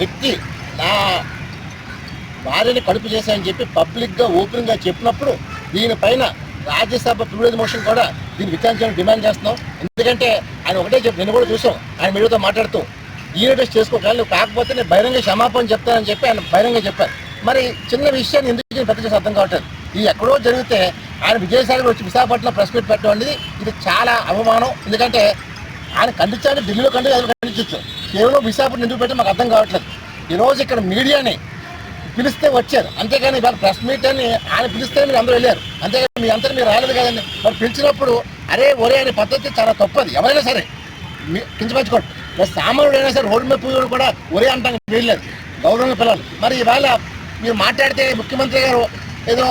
వ్యక్తి నా భార్యని కడుపు చేశాయని చెప్పి పబ్లిక్గా ఓపెన్గా చెప్పినప్పుడు దీనిపైన రాజ్యసభ ప్రివిలేజ్ మోషన్ కూడా దీన్ని విచారించాలని డిమాండ్ చేస్తున్నాం. ఎందుకంటే ఆయన ఒకటే చెప్పి నేను కూడా చూసాం, ఆయన మీడియాతో మాట్లాడుతూ ఈయన చేసుకోవాలి, నువ్వు కాకపోతే నేను బహిరంగ క్షమాపణ చెప్తానని చెప్పి ఆయన బహిరంగ చెప్పారు. మరి చిన్న విషయాన్ని ఎందుకు పెద్ద చేసి అర్థం కావట్లేదు. ఇది ఎక్కడో జరిగితే ఆయన విజయసాగర్ వచ్చి విశాఖపట్నం ప్రెస్ మీట్ పెట్టడం అనేది ఇది చాలా అవమానం. ఎందుకంటే ఆయన ఖండించాలని ఢిల్లీలో ఖండించచ్చు, కేవలం విశాఖపట్నం ఎందుకు పెట్టి మాకు అర్థం కావట్లేదు. ఈరోజు ఇక్కడ మీడియాని పిలిస్తే వచ్చారు, అంతేగాని ఇవాళ ప్రెస్ మీట్ అని ఆయన పిలిస్తే మీరు అందరూ వెళ్ళారు, అంతేగాని మీ అంతా మీరు రాలేదు కదండి. మరి పిలిచినప్పుడు అరే ఒరే అనే పద్ధతి చాలా తప్పది. ఎవరైనా సరే కించపరచుకోండి, సామాన్యుడైనా సరే రోడ్డు మీద పూజలు కూడా ఒరే అంటానికి వెళ్ళలేదు, గౌరవంగా పిల్లలు. మరి ఇవాళ మీరు మాట్లాడితే ముఖ్యమంత్రి గారు ఏదో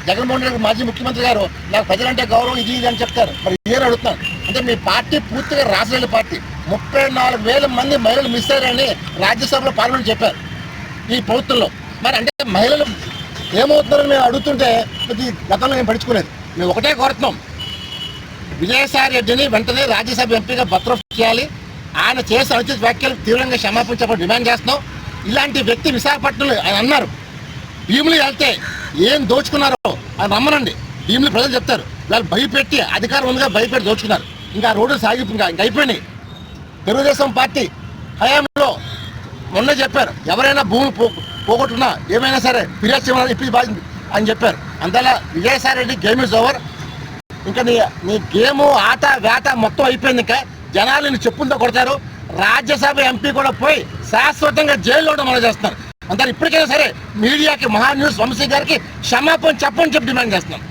జగన్మోహన్ రెడ్డి మాజీ ముఖ్యమంత్రి గారు నాకు ప్రజలంటే గౌరవం ఇది ఇది అని చెప్తారు. మరి ఇదే అడుగుతున్నాను, అంటే మీ పార్టీ పూర్తిగా రాష్ట్రాల పార్టీ 34,000 మంది మహిళలు మిస్ అయ్యారని రాజ్యసభలో పార్లమెంట్ చెప్పారు ఈ ప్రభుత్వంలో. మరి అంటే మహిళలు ఏమవుతున్నారని మేము అడుగుతుంటే గతంలో మేము పడుచుకోలేదు. మేము ఒకటే కోరుతున్నాం, విజయసాయి రెడ్డిని వెంటనే రాజ్యసభ ఎంపీగా బర్తరఫ్ చేయాలి. ఆయన చేసిన అనుచిత వ్యాఖ్యలు తీవ్రంగా క్షమాపణ చెప్పడం డిమాండ్ చేస్తున్నాం. ఇలాంటి వ్యక్తి విశాఖపట్నంలో ఆయన అన్నారు, భీములు వెళ్తే ఏం దోచుకున్నారో అని రమ్మనండి, భీములు ప్రజలు చెప్తారు. వాళ్ళు భయపెట్టి అధికారం ఉందిగా భయపెట్టి దోచుకున్నారు. ఇంకా రోడ్డు ఇంకా అయిపోయినాయి. తెలుగుదేశం పార్టీ హయాంలో మొన్న చెప్పారు, ఎవరైనా భూములు పోగొట్టుకున్నా ఏమైనా సరే ఫిర్యాదు చేయాలని ఇప్పి బాధింది అని చెప్పారు. అందువల్ల Vijayasai Reddy game is over. ఇంకా నీ గేము ఆట వేట మొత్తం అయిపోయింది. ఇంకా జనాలు చెప్పులతో కొడతారు. రాజ్యసభ ఎంపీ కూడా పోయి శాశ్వతంగా జైల్లో అమలు చేస్తున్నారు. అంతా ఇప్పటికైనా సరే మీడియాకి మహా న్యూస్ వంశీ గారికి క్షమాపణ చెప్పని చెప్పి డిమాండ్ చేస్తున్నాం.